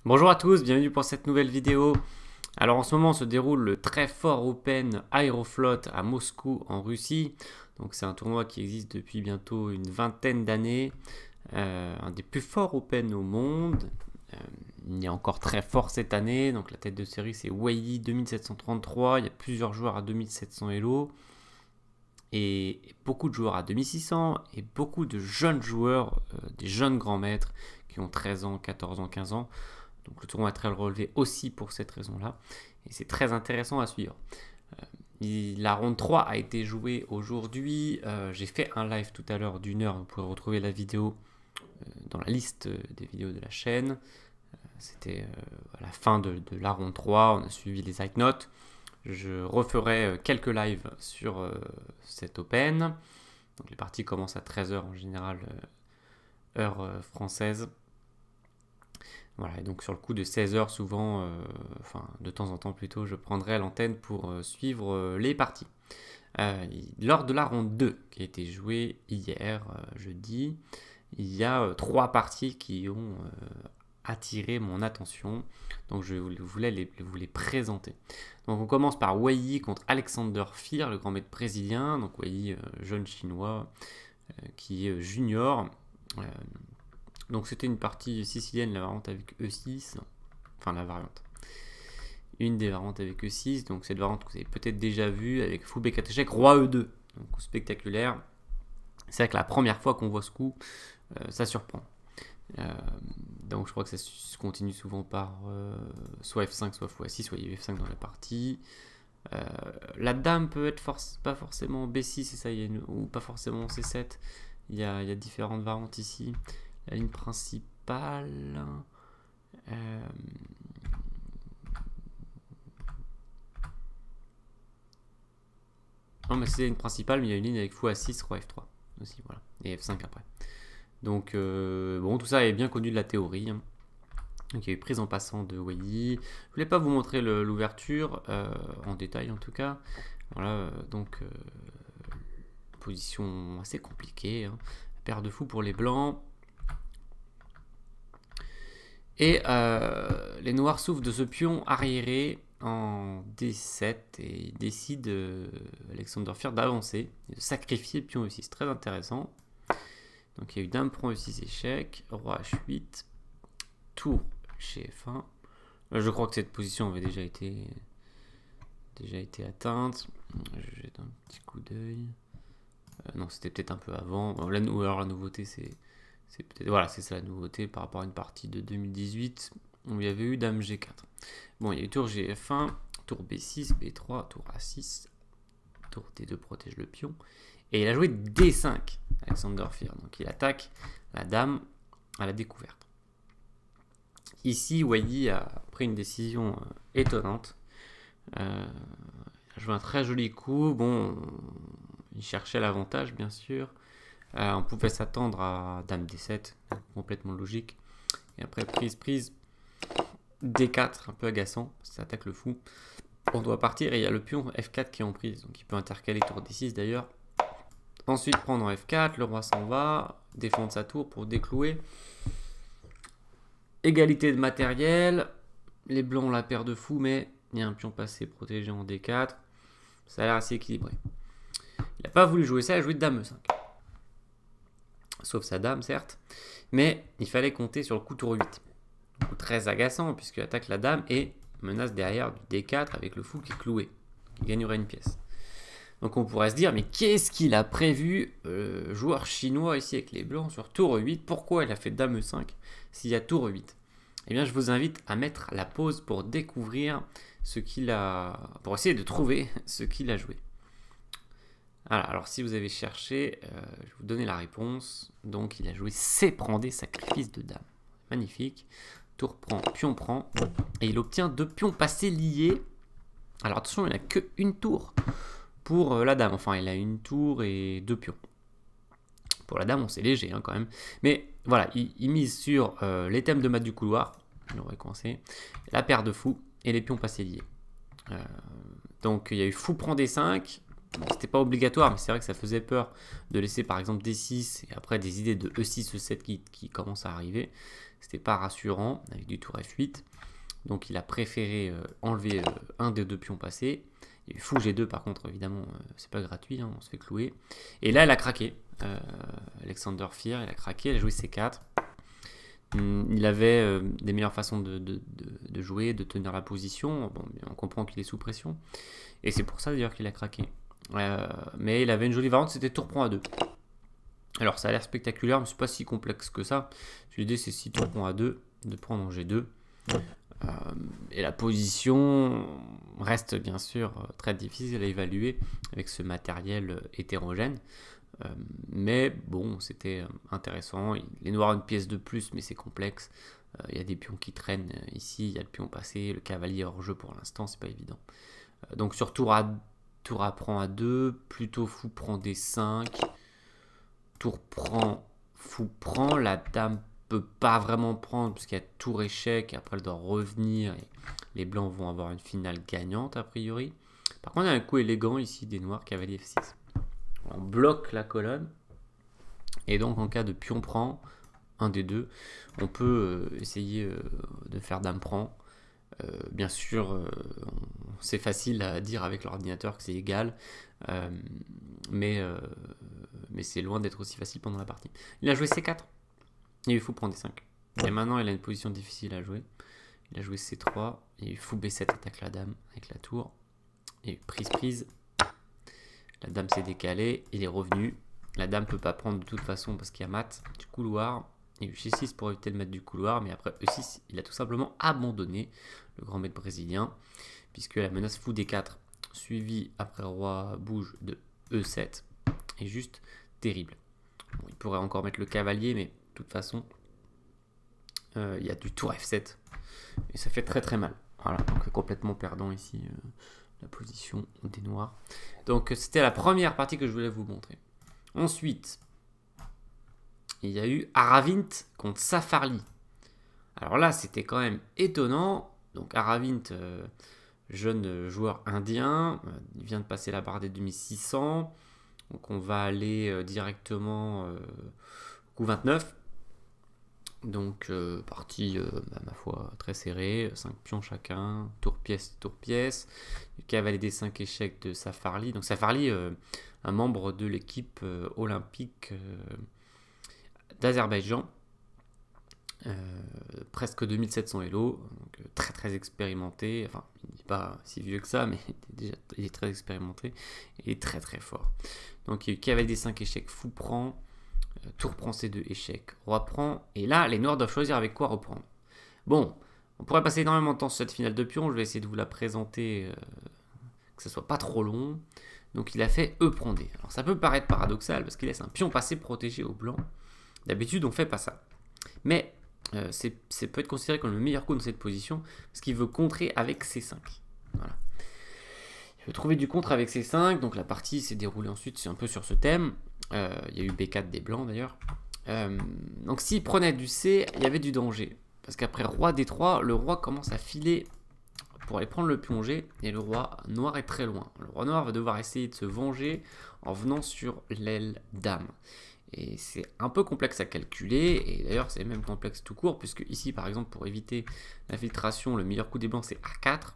Bonjour à tous, bienvenue pour cette nouvelle vidéo. Alors en ce moment se déroule le très fort Open Aeroflot à Moscou en Russie. Donc c'est un tournoi qui existe depuis bientôt une vingtaine d'années. Un des plus forts Open au monde. Il est encore très fort cette année. Donc la tête de série c'est Wei 2733. Il y a plusieurs joueurs à 2700 Elo. Et beaucoup de joueurs à 2600 et beaucoup de jeunes joueurs, des jeunes grands maîtres qui ont 13 ans, 14 ans, 15 ans. Donc le tournoi est très relevé aussi pour cette raison-là. Et c'est très intéressant à suivre. La ronde 3 a été jouée aujourd'hui. J'ai fait un live tout à l'heure d'1 heure. Vous pourrez retrouver la vidéo dans la liste des vidéos de la chaîne. C'était à la fin de la ronde 3. On a suivi les side notes. Je referai quelques lives sur cet Open. Donc les parties commencent à 13 h en général, heure française. Voilà, et donc sur le coup de 16 h souvent, enfin de temps en temps plutôt, je prendrai l'antenne pour suivre les parties. Lors de la ronde 2 qui a été jouée hier, jeudi, il y a 3 parties qui ont attiré mon attention. Donc je voulais vous les présenter. Donc on commence par Wei contre Alexander Fear, le grand maître brésilien. Donc Wei, jeune chinois, qui est junior. Donc c'était une partie sicilienne, la variante avec E6, enfin la variante, une des variantes avec E6, donc cette variante que vous avez peut-être déjà vue avec fou B4 échec, roi E2, donc spectaculaire. C'est vrai que la première fois qu'on voit ce coup, ça surprend. Donc je crois que ça se continue souvent par soit F5, soit fou A6, soit F5 dans la partie. La dame peut être pas forcément B6, c'est ça, ou pas forcément C7, il y a différentes variantes ici. La ligne principale. Non, mais c'est une principale, mais il y a une ligne avec fou A6, roi F3 aussi, voilà. Et F5 après. Donc, bon, tout ça est bien connu de la théorie. Hein. Donc, il y a eu prise en passant de Wei. Je voulais pas vous montrer l'ouverture, en détail en tout cas. Voilà, donc, position assez compliquée. Hein. Paire de fou pour les blancs. Et les noirs souffrent de ce pion arriéré en D7 et décide Alexander Fear d'avancer et de sacrifier le pion E6. C'est très intéressant. Donc il y a eu dame prend E6 échec, roi H8, tour chez F1. Je crois que cette position avait déjà été atteinte. Je jette un petit coup d'œil. Non, c'était peut-être un peu avant. Bon, alors la nouveauté c'est peut-être, voilà, c'est ça la nouveauté par rapport à une partie de 2018 où il y avait eu dame G4. Bon, il y a eu tour GF1, tour B6, B3, tour A6, tour D2 protège le pion. Et il a joué D5, Alexander Fear. Donc il attaque la dame à la découverte. Ici, Wei a pris une décision étonnante. Il a joué un très joli coup. Bon, il cherchait l'avantage, bien sûr. On pouvait s'attendre à dame D7, complètement logique. Et après, prise, D4, un peu agaçant, ça attaque le fou. On doit partir et il y a le pion F4 qui est en prise, donc il peut intercaler tour D6 d'ailleurs. Ensuite, prendre en F4, le roi s'en va, défendre sa tour pour déclouer. Égalité de matériel, les blancs ont la paire de fou, mais il y a un pion passé protégé en D4. Ça a l'air assez équilibré. Il n'a pas voulu jouer ça, il a joué dame E5. Sauf sa dame, certes. Mais il fallait compter sur le coup tour 8. Coup très agaçant, puisqu'il attaque la dame et menace derrière du D4 avec le fou qui est cloué. Il gagnerait une pièce. Donc on pourrait se dire, mais qu'est-ce qu'il a prévu, joueur chinois ici avec les blancs sur tour 8? Pourquoi il a fait dame E5 s'il y a tour 8? Eh bien, je vous invite à mettre la pause pour découvrir ce qu'il a... pour essayer de trouver ce qu'il a joué. Voilà, alors si vous avez cherché, je vais vous donner la réponse. Donc il a joué C prend D, sacrifice de dame. Magnifique. Tour prend, pion prend. Et il obtient 2 pions passés liés. Alors attention, il n'a qu'une tour pour la dame. Enfin, il a une tour et 2 pions. Pour la dame, on c'est léger hein, quand même. Mais voilà, il mise sur les thèmes de mat du couloir. Il aurait coincé. La paire de fous et les pions passés liés. Donc il y a eu fou prend D5. Bon, c'était pas obligatoire, mais c'est vrai que ça faisait peur de laisser par exemple D6 et après des idées de E6, E7 qui commencent à arriver. c'était pas rassurant avec du tour F8. Donc il a préféré enlever un des deux pions passés. Il y a eu fou G2 par contre, évidemment, c'est pas gratuit, hein, on se fait clouer. Et là, elle a craqué. Alexander Fear, il a craqué, elle a joué C4. Il avait des meilleures façons de jouer, de tenir la position. Bon, on comprend qu'il est sous pression. Et c'est pour ça d'ailleurs qu'il a craqué. Mais il avait une jolie variante, c'était tour prend A2. Alors ça a l'air spectaculaire, mais c'est pas si complexe que ça. L'idée c'est si tour prend A2, de prendre en G2. Et la position reste bien sûr très difficile à évaluer avec ce matériel hétérogène. Mais bon, c'était intéressant. Les noirs ont une pièce de plus, mais c'est complexe. Il y a des pions qui traînent ici, il y a le pion passé, le cavalier hors jeu pour l'instant, c'est pas évident. Donc sur tour A prend A2, plutôt fou prend D5, tour prend, fou prend, la dame peut pas vraiment prendre parce qu'il y a tour échec, et après elle doit revenir et les blancs vont avoir une finale gagnante a priori. Par contre, il y a un coup élégant ici des noirs, cavalier F6. On bloque la colonne et donc en cas de pion prend, un des deux, on peut essayer de faire dame prend. Bien sûr, c'est facile à dire avec l'ordinateur que c'est égal, mais c'est loin d'être aussi facile pendant la partie. Il a joué C4. Il faut prendre D5. Et maintenant, il a une position difficile à jouer. Il a joué C3. Et il faut B7 attaque la dame avec la tour. Et prise. La dame s'est décalée. Il est revenu. La dame ne peut pas prendre de toute façon parce qu'il y a mat du couloir. Il y a eu G6 pour éviter le mat du couloir. Mais après E6, il a tout simplement abandonné le grand maître brésilien. Puisque la menace fou D4 suivi après roi bouge de E7 est juste terrible. Bon, il pourrait encore mettre le cavalier, mais de toute façon, il y a du tour F7 et ça fait très très mal. Voilà, donc complètement perdant ici la position des noirs. Donc c'était la première partie que je voulais vous montrer. Ensuite, il y a eu Aravint contre Safarli. Alors là, c'était quand même étonnant. Donc Aravint, jeune joueur indien, il vient de passer la barre des 2600. Donc on va aller directement coup 29. Donc partie, ma foi, très serrée, 5 pions chacun, tour pièce, cavalier des 5 échecs de Safarli. Donc Safarli, un membre de l'équipe olympique d'Azerbaïdjan, presque 2700 Elo, donc très très expérimenté, enfin il n'est pas si vieux que ça, mais il est très expérimenté et très très fort. Donc il y a eu cavalier des 5 échecs, fou prend, tour prend C2 échec, roi prend, et là les noirs doivent choisir avec quoi reprendre. Bon, on pourrait passer énormément de temps sur cette finale de pion, je vais essayer de vous la présenter, que ce soit pas trop long. Donc il a fait E prend D. Alors ça peut paraître paradoxal parce qu'il laisse un pion passé protégé au blanc. D'habitude on fait pas ça. Mais c'est peut être considéré comme le meilleur coup dans cette position parce qu'il veut contrer avec C5. Voilà. Il veut trouver du contre avec C5, donc la partie s'est déroulée ensuite, c'est un peu sur ce thème. Il y a eu B4 des blancs d'ailleurs. Donc s'il prenait du C, il y avait du danger. Parce qu'après roi D3, le roi commence à filer pour aller prendre le pion G et le roi noir est très loin. Le roi noir va devoir essayer de se venger en venant sur l'aile dame. Et c'est un peu complexe à calculer, et d'ailleurs c'est même complexe tout court, puisque ici par exemple pour éviter l'infiltration, le meilleur coup des blancs c'est A4.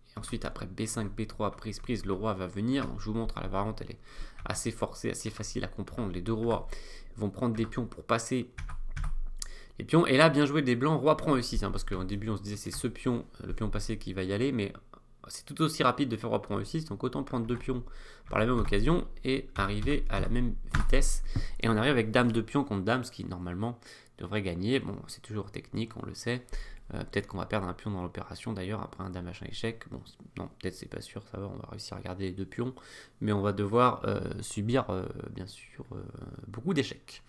Et ensuite après B5, B3, prise, le roi va venir. Donc je vous montre à la variante, elle est assez forcée, assez facile à comprendre. Les deux rois vont prendre des pions pour passer les pions. Et là bien joué des blancs, roi prend E6, hein, parce qu'au début on se disait c'est ce pion, le pion passé qui va y aller, mais c'est tout aussi rapide de faire roi prend E6, donc autant prendre deux pions par la même occasion et arriver à la même vitesse. Et on arrive avec dame de pion contre dame, ce qui normalement devrait gagner. Bon, c'est toujours technique, on le sait. Peut-être qu'on va perdre un pion dans l'opération d'ailleurs après un dame machin échec. Bon, non, peut-être c'est pas sûr, ça va, on va réussir à garder les deux pions, mais on va devoir subir bien sûr beaucoup d'échecs.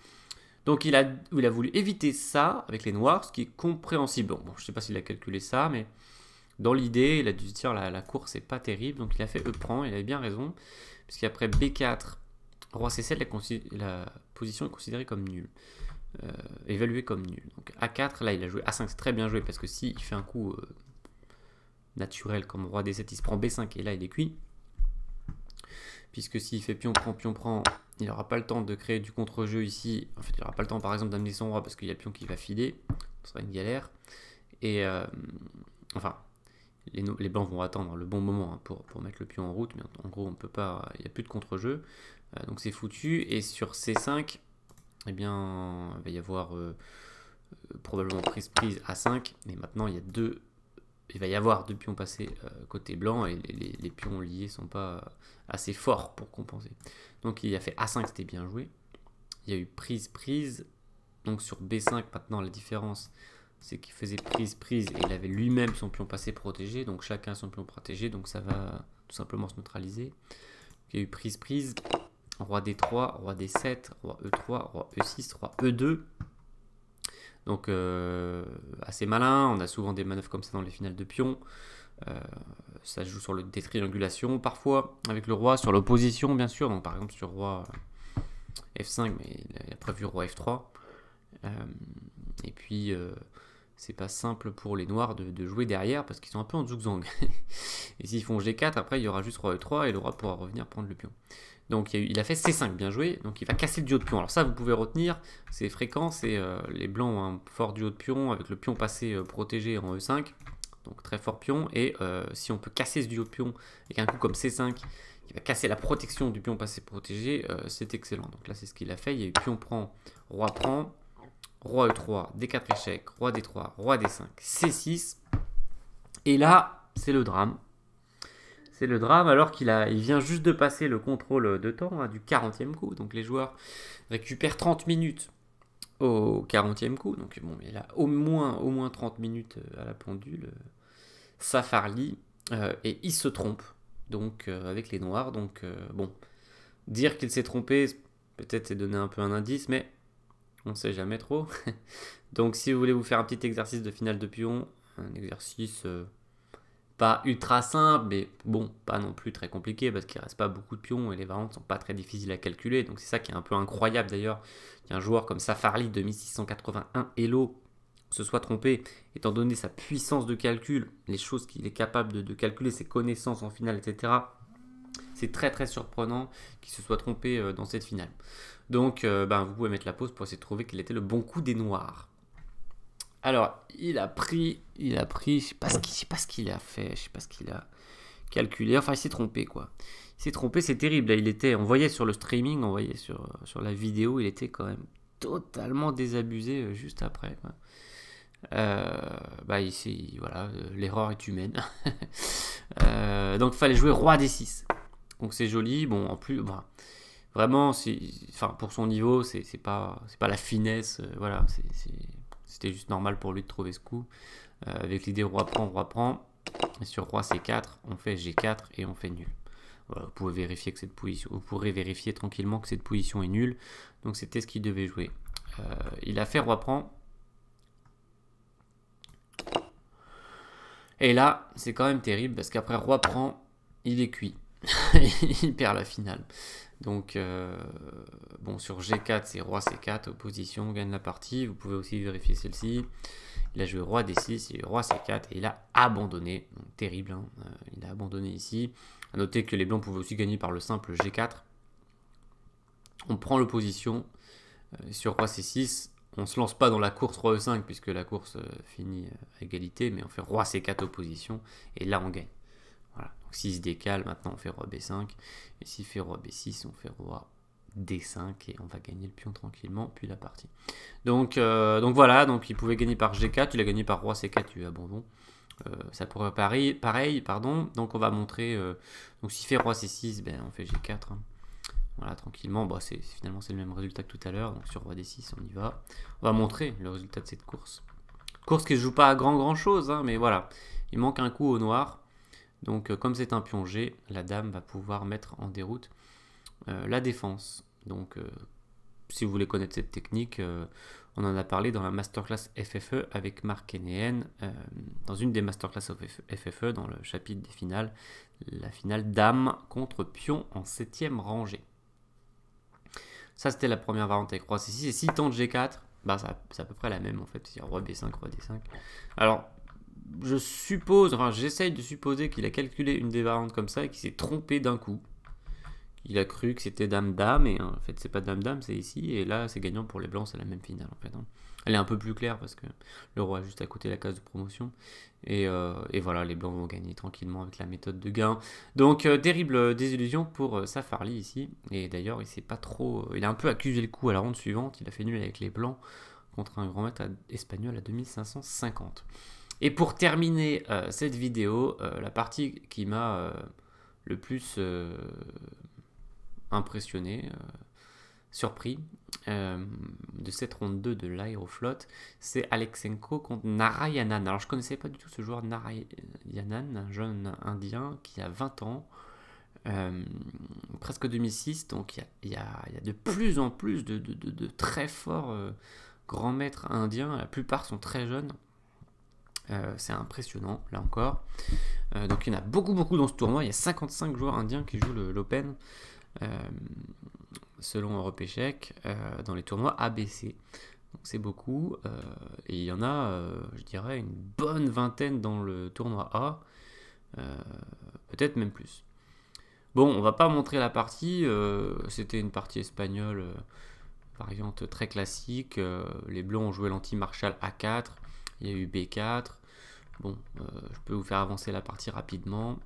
Donc il a voulu éviter ça avec les noirs, ce qui est compréhensible. Bon, je sais pas s'il a calculé ça, mais dans l'idée, il a dû se dire la course c'est pas terrible, donc il a fait E prend, il avait bien raison, puisqu'après B4, roi C7, la position est considérée comme nulle, évaluée comme nulle. Donc A4, là il a joué A5, c'est très bien joué, parce que s'il fait un coup naturel comme roi D7, il se prend B5 et là il est cuit, puisque s'il fait pion prend, il n'aura pas le temps de créer du contre-jeu ici. En fait, il n'aura pas le temps par exemple d'amener son roi parce qu'il y a le pion qui va filer. Ce sera une galère. Et enfin, les blancs vont attendre le bon moment hein, pour mettre le pion en route. Mais en gros, on peut pas, il n'y a plus de contre-jeu. Donc c'est foutu. Et sur C5, eh bien, il va y avoir probablement prise A5. Mais maintenant, il va y avoir deux pions passés côté blanc et les pions liés sont pas assez forts pour compenser. Donc il a fait A5, c'était bien joué. Il y a eu prise. Donc sur B5, maintenant la différence, c'est qu'il faisait prise et il avait lui-même son pion passé protégé. Donc chacun son pion protégé, donc ça va tout simplement se neutraliser. Il y a eu prise. Roi D3, roi D7, roi E3, roi E6, roi E2. Donc assez malin, on a souvent des manœuvres comme ça dans les finales de pions. Ça joue sur des triangulations parfois, avec le roi, sur l'opposition bien sûr. Donc par exemple sur roi F5, mais il a prévu roi F3. Et puis c'est pas simple pour les noirs de jouer derrière parce qu'ils sont un peu en zugzwang. Et s'ils font G4, après il y aura juste roi E3 et le roi pourra revenir prendre le pion. Donc il a fait C5, bien joué, donc il va casser le duo de pion. Alors ça vous pouvez retenir, c'est fréquent, c'est les blancs ont un fort duo de pion avec le pion passé protégé en E5, donc très fort pion, et si on peut casser ce duo de pion avec un coup comme C5, qui va casser la protection du pion passé protégé, c'est excellent. Donc là c'est ce qu'il a fait, il y a eu pion prend, roi E3, D4 échec, roi D3, roi D5, C6, et là c'est le drame. C'est le drame alors il vient juste de passer le contrôle de temps hein, du 40e coup. Donc les joueurs récupèrent 30 minutes au 40e coup. Donc bon, il a au moins 30 minutes à la pendule. Safarli. Et il se trompe donc avec les noirs. Donc bon, dire qu'il s'est trompé, peut-être c'est donner un peu un indice, mais on ne sait jamais trop. Donc si vous voulez vous faire un petit exercice de finale de pion, un exercice... pas ultra simple, mais bon, pas non plus très compliqué parce qu'il ne reste pas beaucoup de pions et les variantes ne sont pas très difficiles à calculer. Donc c'est ça qui est un peu incroyable d'ailleurs, qu'un joueur comme Safarli 2681 Elo se soit trompé, étant donné sa puissance de calcul, les choses qu'il est capable de calculer, ses connaissances en finale, etc. C'est très très surprenant qu'il se soit trompé dans cette finale. Donc vous pouvez mettre la pause pour essayer de trouver quel était le bon coup des noirs. Alors, il a pris, je sais pas ce qu'il a fait, je sais pas ce qu'il a calculé, enfin il s'est trompé quoi. Il s'est trompé, c'est terrible, là, on voyait sur le streaming, on voyait sur la vidéo, il était quand même totalement désabusé juste après. Quoi. Voilà, l'erreur est humaine. Donc il fallait jouer roi D6. Donc c'est joli, bon en plus, vraiment, pour son niveau, c'est pas la finesse, voilà, c'était juste normal pour lui de trouver ce coup. Avec l'idée roi prend. Et sur roi C4, on fait G4 et on fait nul. Voilà, vous pouvez vérifier que cette position, vous pourrez vérifier tranquillement que cette position est nulle. Donc c'était ce qu'il devait jouer. Il a fait roi prend. Et là, c'est quand même terrible parce qu'après roi prend, il est cuit. Il perd la finale. Donc, bon, sur G4, c'est roi C4, opposition, gagne la partie. Vous pouvez aussi vérifier celle-ci. Il a joué roi D6, il a eu roi C4 et il a abandonné. Donc, terrible, hein. Il a abandonné ici. A noter que les blancs pouvaient aussi gagner par le simple G4. On prend l'opposition. Sur roi C6, on ne se lance pas dans la course roi E5 puisque la course finit à égalité, mais on fait roi C4 opposition et là on gagne. Voilà. Donc s'il se décale, maintenant on fait roi B5. Et s'il fait roi B6, on fait roi D5 et on va gagner le pion tranquillement, puis la partie. Donc voilà, donc il pouvait gagner par G4, il a gagné par roi C4, il a eu abandon. Ça pourrait pareil, pardon. Donc on va montrer, donc s'il fait roi C6, on fait G4. Hein. Voilà, tranquillement, finalement c'est le même résultat que tout à l'heure. Donc sur roi D6, on y va. On va montrer le résultat de cette course. Course qui ne joue pas à grand chose, hein, mais voilà. Il manque un coup au noir. Donc comme c'est un pion G, la dame va pouvoir mettre en déroute la défense. Donc si vous voulez connaître cette technique, on en a parlé dans la masterclass FFE avec Marc Kenéen, dans une des masterclass FFE, dans le chapitre des finales, la finale dame contre pion en 7e rangée. Ça c'était la première variante avec roi C6, et s'il tente G4, c'est à peu près la même en fait, c'est roi B5, roi D5. Alors, je suppose, enfin j'essaye de supposer qu'il a calculé une des variantes comme ça et qu'il s'est trompé d'un coup, Il a cru que c'était dame-dame, et en fait c'est pas dame-dame, c'est ici, et là c'est gagnant pour les blancs, c'est la même finale en fait. Hein. Elle est un peu plus claire parce que le roi est juste à côté de la case de promotion, et voilà, les blancs vont gagner tranquillement avec la méthode de gain. Donc terrible désillusion pour Safarli ici, et d'ailleurs il s'est pas trop, il a un peu accusé le coup à la ronde suivante, il a fait nul avec les blancs contre un grand maître espagnol à 2550. Et pour terminer cette vidéo, la partie qui m'a le plus impressionné, surpris de cette ronde 2 de l'Aeroflot, c'est Alexenko contre Narayanan. Alors je connaissais pas du tout ce joueur Narayanan, un jeune indien qui a 20 ans, presque 2006, donc il y a de plus en plus de très forts grands maîtres indiens, la plupart sont très jeunes. C'est impressionnant, là encore. Donc il y en a beaucoup dans ce tournoi. Il y a 55 joueurs indiens qui jouent l'Open, selon Europe Échec, dans les tournois ABC. Donc c'est beaucoup. Et il y en a, je dirais, une bonne vingtaine dans le tournoi A. Peut-être même plus. Bon, on va pas montrer la partie. C'était une partie espagnole, variante très classique. Les blancs ont joué l'anti-Marshall A4. Il y a eu B4. Bon, je peux vous faire avancer la partie rapidement.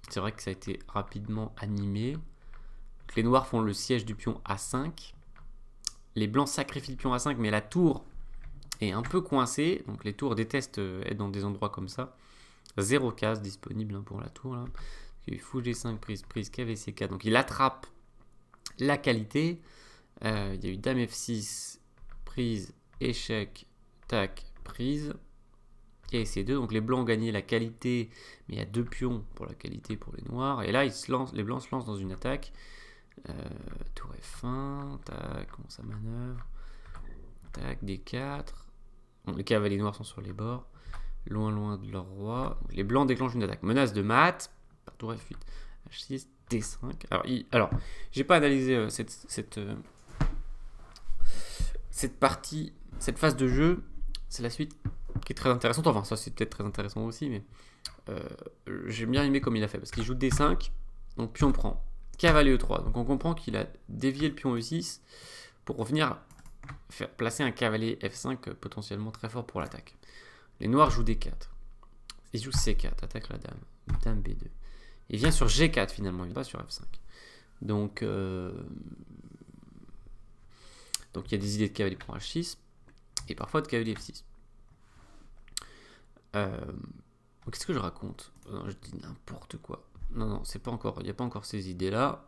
C'est vrai que ça a été rapidement animé. Donc, les noirs font le siège du pion A5. Les blancs sacrifient le pion A5, mais la tour est un peu coincée. Donc les tours détestent être dans des endroits comme ça. 0 case disponible pour la tour. Là. Il y a eu fou G5, prise, KVC4. Donc il attrape la qualité. Il y a eu dame F6, prise, échec, tac, prise. Et C2, donc les blancs ont gagné la qualité, mais il y a 2 pions pour la qualité pour les noirs. Et là, les blancs se lancent dans une attaque. Tour F1, tac, comment ça manœuvre. Tac, D4. Bon, les cavaliers noirs sont sur les bords. Loin de leur roi. Donc, les blancs déclenchent une attaque. Menace de mat. Par tour F8, H6, D5. Alors j'ai pas analysé cette partie, cette phase de jeu. C'est la suite qui est très intéressante. Enfin, ça c'est peut-être très intéressant aussi, mais j'ai bien aimé comme il a fait. Parce qu'il joue D5, donc pion prend. Cavalier E3. Donc on comprend qu'il a dévié le pion E6 pour revenir faire placer un cavalier F5 potentiellement très fort pour l'attaque. Les noirs jouent D4. Ils jouent C4, attaque la dame. Dame B2. Il vient sur G4 finalement, il ne va pas sur F5. Donc il y a des idées de cavalier prend H6 et parfois de cavalier F6. Qu'est-ce que je raconte? Non, je dis n'importe quoi. Non, c'est pas encore. Il n'y a pas encore ces idées-là.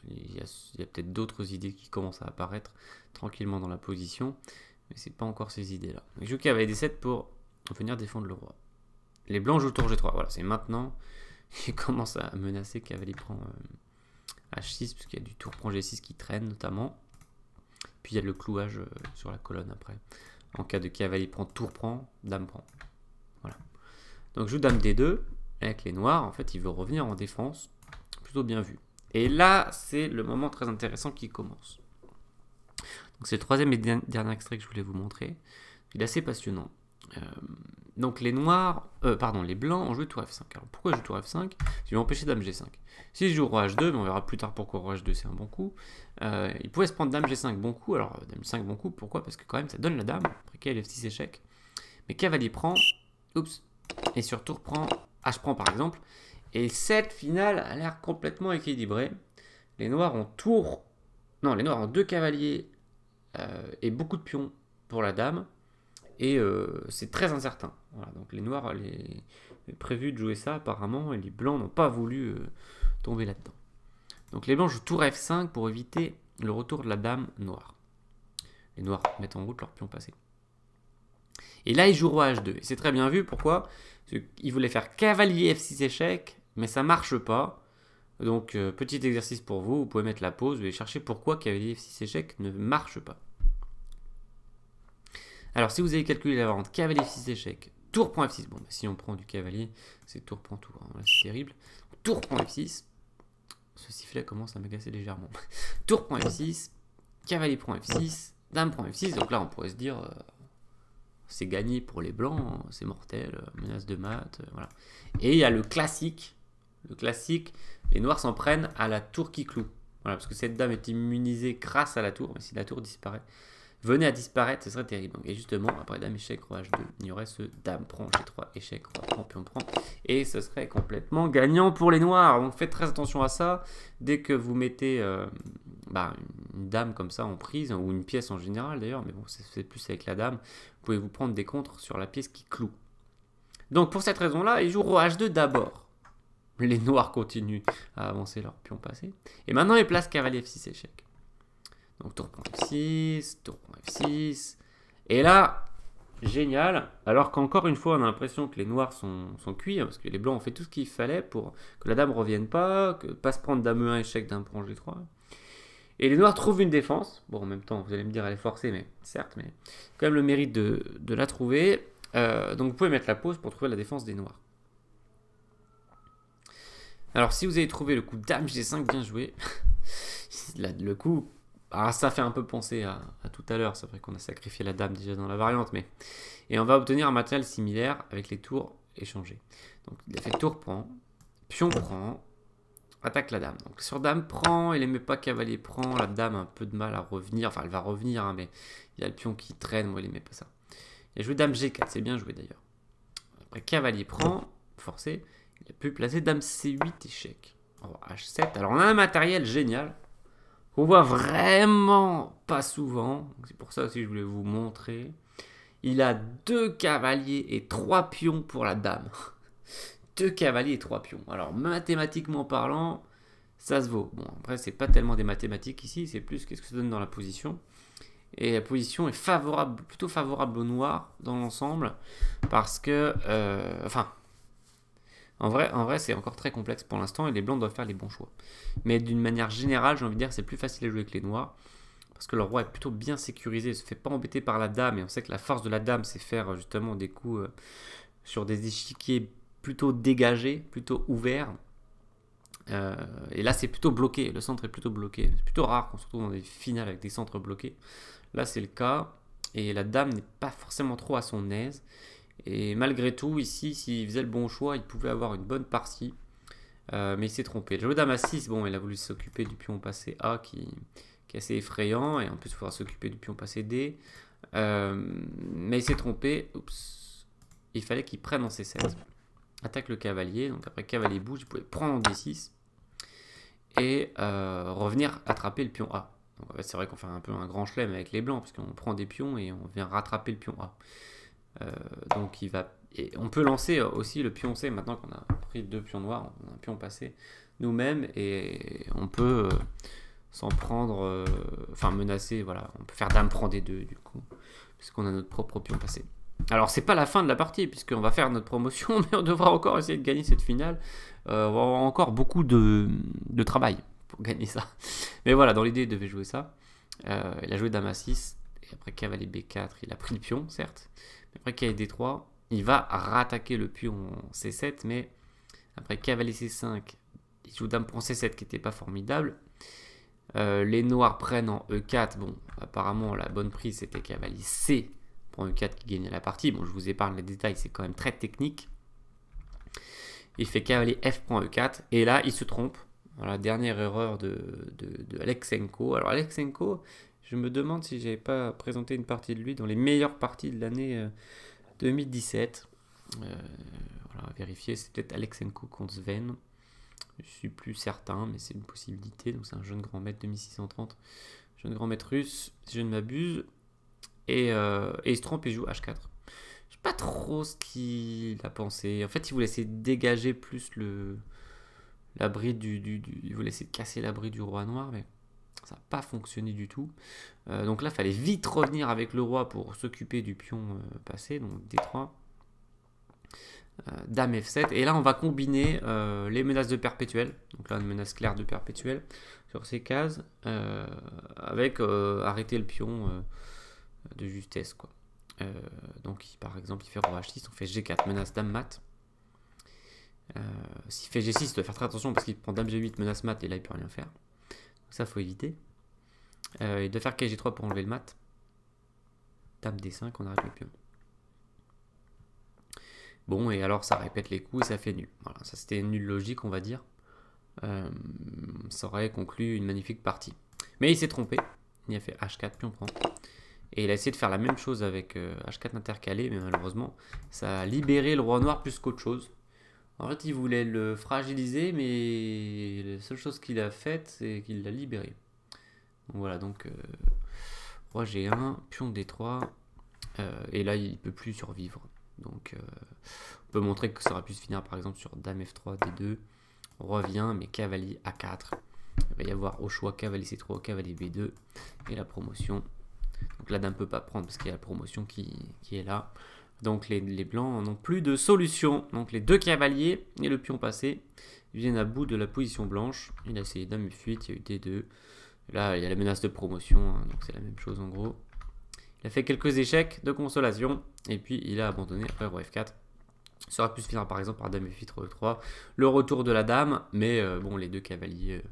Il y a peut-être d'autres idées qui commencent à apparaître tranquillement dans la position, mais c'est pas encore ces idées-là. Je joue cavalier D7 pour venir défendre le roi. Les blancs jouent tour G3. Voilà, c'est maintenant qu'il commence à menacer cavalier prend H6, parce qu'il y a du tour prend G6 qui traîne notamment. Puis il y a le clouage sur la colonne après. En cas de cavalier prend, tour prend, dame prend. Voilà. Donc je joue dame D2 avec les noirs. En fait, il veut revenir en défense. Plutôt bien vu. Et là, c'est le moment très intéressant qui commence. Donc c'est le troisième et dernier extrait que je voulais vous montrer. Il est assez passionnant. Donc les noirs, les blancs ont joué tour F5. Alors pourquoi je joue tour F5? Je vais m'empêcher dame G5. Si je joue roi H2, mais on verra plus tard pourquoi roi H2 c'est un bon coup. Il pouvait se prendre dame G5 bon coup. Alors dame G5 bon coup, pourquoi? Parce que quand même ça donne la dame. Après cavalier F6 échec. Mais cavalier prend, oups, et sur tour prend, H prend par exemple. Et cette finale a l'air complètement équilibrée. Les noirs ont les noirs ont 2 cavaliers et beaucoup de pions pour la dame. Et c'est très incertain. Voilà, donc les noirs avaient prévu de jouer ça apparemment, et les blancs n'ont pas voulu tomber là-dedans. Donc les blancs jouent tour F5 pour éviter le retour de la dame noire. Les noirs mettent en route leur pion passé. Et là, ils jouent roi H2. Et c'est très bien vu, pourquoi? Parce qu'ils voulaient faire cavalier F6 échec, mais ça marche pas. Donc petit exercice pour vous, vous pouvez mettre la pause, vous allez chercher pourquoi cavalier F6 échec ne marche pas. Alors, si vous avez calculé la variante cavalier F6 échec, tour prend F6. Bon, bah, si on prend du cavalier, c'est tour prend tour. Hein. C'est terrible. Tour prend F6. Ce sifflet commence à m'agacer légèrement. Tour prend F6. Cavalier prend F6. Dame prend F6. Donc là, on pourrait se dire, c'est gagné pour les blancs. Hein, c'est mortel. Menace de mat. Voilà. Et il y a le classique le classique, les noirs s'en prennent à la tour qui cloue. Voilà, parce que cette dame est immunisée grâce à la tour, mais si la tour disparaît, venait à disparaître, ce serait terrible. Donc, et justement, après dame, échec, roi H2, il y aurait ce dame prend, G3, échec, roi prend, pion prend, et ce serait complètement gagnant pour les noirs. Donc faites très attention à ça. Dès que vous mettez une dame comme ça en prise, ou une pièce en général d'ailleurs, mais bon, c'est plus avec la dame, vous pouvez vous prendre des contres sur la pièce qui cloue. Donc pour cette raison-là, il joue roi H2 d'abord. Les noirs continuent à avancer leur pion passé. Et maintenant, ils placent cavalier F6 échec. Donc tour prend F6, tour prend F6. Et là, génial. Alors qu'encore une fois, on a l'impression que les noirs sont cuits, parce que les blancs ont fait tout ce qu'il fallait pour que la dame ne revienne pas, que pas se prendre dame E1 échec, dame prend G3. Et les noirs trouvent une défense. Bon, en même temps, vous allez me dire, elle est forcée, mais certes, mais quand même le mérite de la trouver. Donc vous pouvez mettre la pause pour trouver la défense des noirs. Alors si vous avez trouvé le coup dame G5 bien joué, le coup, ça fait un peu penser à tout à l'heure, c'est vrai qu'on a sacrifié la dame déjà dans la variante, mais... Et on va obtenir un matériel similaire avec les tours échangés. Donc il a fait tour prend, pion prend, attaque la dame. Donc sur dame prend, il n'aimait pas cavalier prend, la dame a un peu de mal à revenir, enfin elle va revenir, hein, mais il y a le pion qui traîne, moi il n'aimait pas ça. Il a joué dame G4, c'est bien joué d'ailleurs. Après cavalier prend, forcé. Il a pu placer dame C8 échec. Oh, H7. Alors on a un matériel génial qu'on voit vraiment pas souvent. C'est pour ça aussi que je voulais vous montrer. Il a 2 cavaliers et 3 pions pour la dame. 2 cavaliers et 3 pions. Alors mathématiquement parlant, ça se vaut. Bon, après c'est pas tellement des mathématiques ici, c'est plus qu'est-ce que ça donne dans la position. Et la position est favorable, plutôt favorable au noir dans l'ensemble. Parce que... En vrai c'est encore très complexe pour l'instant et les blancs doivent faire les bons choix. Mais d'une manière générale, j'ai envie de dire, c'est plus facile à jouer que les noirs. Parce que le roi est plutôt bien sécurisé, il ne se fait pas embêter par la dame. Et on sait que la force de la dame, c'est faire justement des coups sur des échiquiers plutôt dégagés, plutôt ouverts. Et là, c'est plutôt bloqué, le centre est plutôt bloqué. C'est plutôt rare qu'on se retrouve dans des finales avec des centres bloqués. Là, c'est le cas. Et la dame n'est pas forcément trop à son aise. Et malgré tout, ici, s'il faisait le bon choix, il pouvait avoir une bonne partie. Mais il s'est trompé. Le jeu dame à 6, bon, il a voulu s'occuper du pion passé A qui est assez effrayant. Et en plus, il faudra s'occuper du pion passé D. Mais il s'est trompé. Oups. Il fallait qu'il prenne en C7. Attaque le cavalier. Donc après, cavalier bouge. Il pouvait prendre en D6. Et revenir attraper le pion A. C'est vrai qu'on fait un peu un grand chelem avec les blancs. Parce qu'on prend des pions et on vient rattraper le pion A. Donc il va, et on peut lancer aussi le pion C maintenant qu'on a pris 2 pions noirs, on a un pion passé nous-mêmes et on peut s'en prendre, enfin menacer, voilà, on peut faire dame prend D2 du coup, puisqu'on a notre propre pion passé. Alors c'est pas la fin de la partie puisqu'on va faire notre promotion, mais on devra encore essayer de gagner cette finale, on va avoir encore beaucoup de travail pour gagner ça. Mais voilà, dans l'idée il devait jouer ça, il a joué dame A6, et après cavalier B4, il a pris le pion certes. Après cavalier D3, il va rattaquer le pion en C7, mais après cavalier C5, il joue dame prend C7 qui n'était pas formidable. Les noirs prennent en E4. Bon, apparemment la bonne prise c'était cavalier C pour E4 qui gagnait la partie. Bon, je vous épargne les détails, c'est quand même très technique. Il fait cavalier F prend E4 et là il se trompe. Voilà, dernière erreur de Aleksenko. Alors Aleksenko, je me demande si j'avais pas présenté une partie de lui dans les meilleures parties de l'année 2017. Voilà, vérifier, c'est peut-être Aleksenko contre Sven. Je suis plus certain, mais c'est une possibilité. Donc c'est un jeune grand maître de 1630. Jeune grand maître russe, si je ne m'abuse. Et il se trompe et joue H4. Je sais pas trop ce qu'il a pensé. En fait, il voulait essayer de dégager plus l'abri il voulait essayer de casser l'abri du roi noir, mais ça n'a pas fonctionné du tout. Donc là, il fallait vite revenir avec le roi pour s'occuper du pion passé. Donc D3. Dame F7. Et là, on va combiner les menaces de perpétuel. Donc là, une menace claire de perpétuel sur ces cases. Avec arrêter le pion de justesse, quoi. Donc, par exemple, il fait roi H6. On fait G4, menace dame mat. S'il fait G6, il doit faire très attention parce qu'il prend dame G8, menace mat. Et là, il peut rien faire. Donc ça, faut éviter. Il doit faire G3 pour enlever le mat. Dame D5, on arrête le pion. Bon, et alors ça répète les coups et ça fait nul. Voilà, ça c'était nul logique, on va dire. Ça aurait conclu une magnifique partie. Mais il s'est trompé. Il a fait H4, puis on prend. Et il a essayé de faire la même chose avec H4 intercalé, mais malheureusement, ça a libéré le roi noir plus qu'autre chose. En fait, il voulait le fragiliser, mais la seule chose qu'il a faite, c'est qu'il l'a libéré. Donc voilà, donc roi G1, pion D3, et là, il ne peut plus survivre. Donc, on peut montrer que ça aurait pu se finir, par exemple, sur Dame F3, D2, roi vient, mais cavalier A4. Il va y avoir au choix cavalier C3, cavalier B2, et la promotion. Donc la dame ne peut pas prendre parce qu'il y a la promotion qui est là. Donc les blancs n'ont plus de solution. Donc les deux cavaliers et le pion passé viennent à bout de la position blanche. Il a essayé dame F8, il y a eu D2. Là, il y a la menace de promotion, hein, donc c'est la même chose en gros. Il a fait quelques échecs de consolation et puis il a abandonné après roi F4. Ça aurait pu se finir par exemple par dame F8, roi E3. Le retour de la dame, mais bon, les deux cavaliers...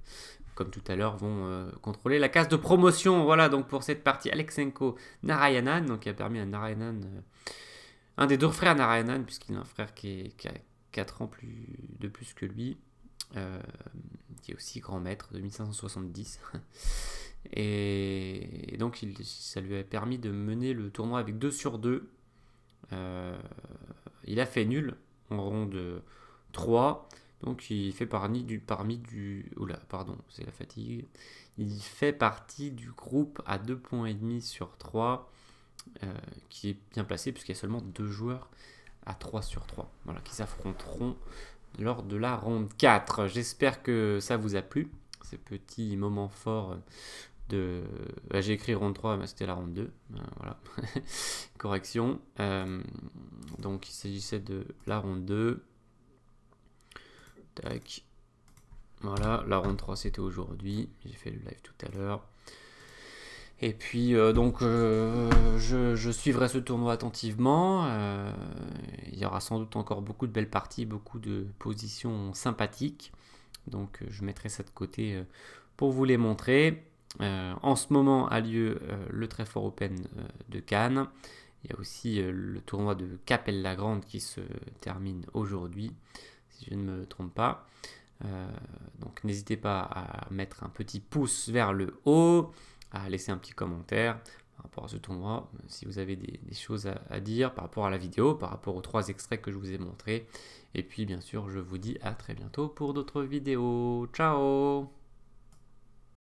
comme tout à l'heure, vont contrôler la case de promotion. Voilà, donc pour cette partie, Aleksenko Narayanan, donc qui a permis à Narayanan, un des deux frères Narayanan, puisqu'il a un frère qui a 4 ans de plus que lui, qui est aussi grand maître de 1570. Et donc, ça lui a permis de mener le tournoi avec 2 sur 2. Il a fait nul en ronde 3. Donc il fait parmi du... Oula, pardon, c'est la fatigue. Il fait partie du groupe à 2,5 points sur 3, qui est bien placé puisqu'il y a seulement 2 joueurs à 3 sur 3. Voilà, qui s'affronteront lors de la ronde 4. J'espère que ça vous a plu, ces petits moments forts de... J'ai écrit ronde 3, mais c'était la ronde 2. Voilà, correction. Donc il s'agissait de la ronde 2. Tac. Voilà, la ronde 3 c'était aujourd'hui. J'ai fait le live tout à l'heure. Et puis donc je suivrai ce tournoi attentivement. Il y aura sans doute encore beaucoup de belles parties, beaucoup de positions sympathiques. Donc je mettrai ça de côté pour vous les montrer. En ce moment a lieu le très fort Open de Cannes. Il y a aussi le tournoi de Capelle-la-Grande qui se termine aujourd'hui, si je ne me trompe pas. Donc n'hésitez pas à mettre un petit pouce vers le haut, à laisser un petit commentaire par rapport à ce tournoi, si vous avez des choses à dire par rapport à la vidéo, par rapport aux 3 extraits que je vous ai montrés. Et puis bien sûr, je vous dis à très bientôt pour d'autres vidéos. Ciao!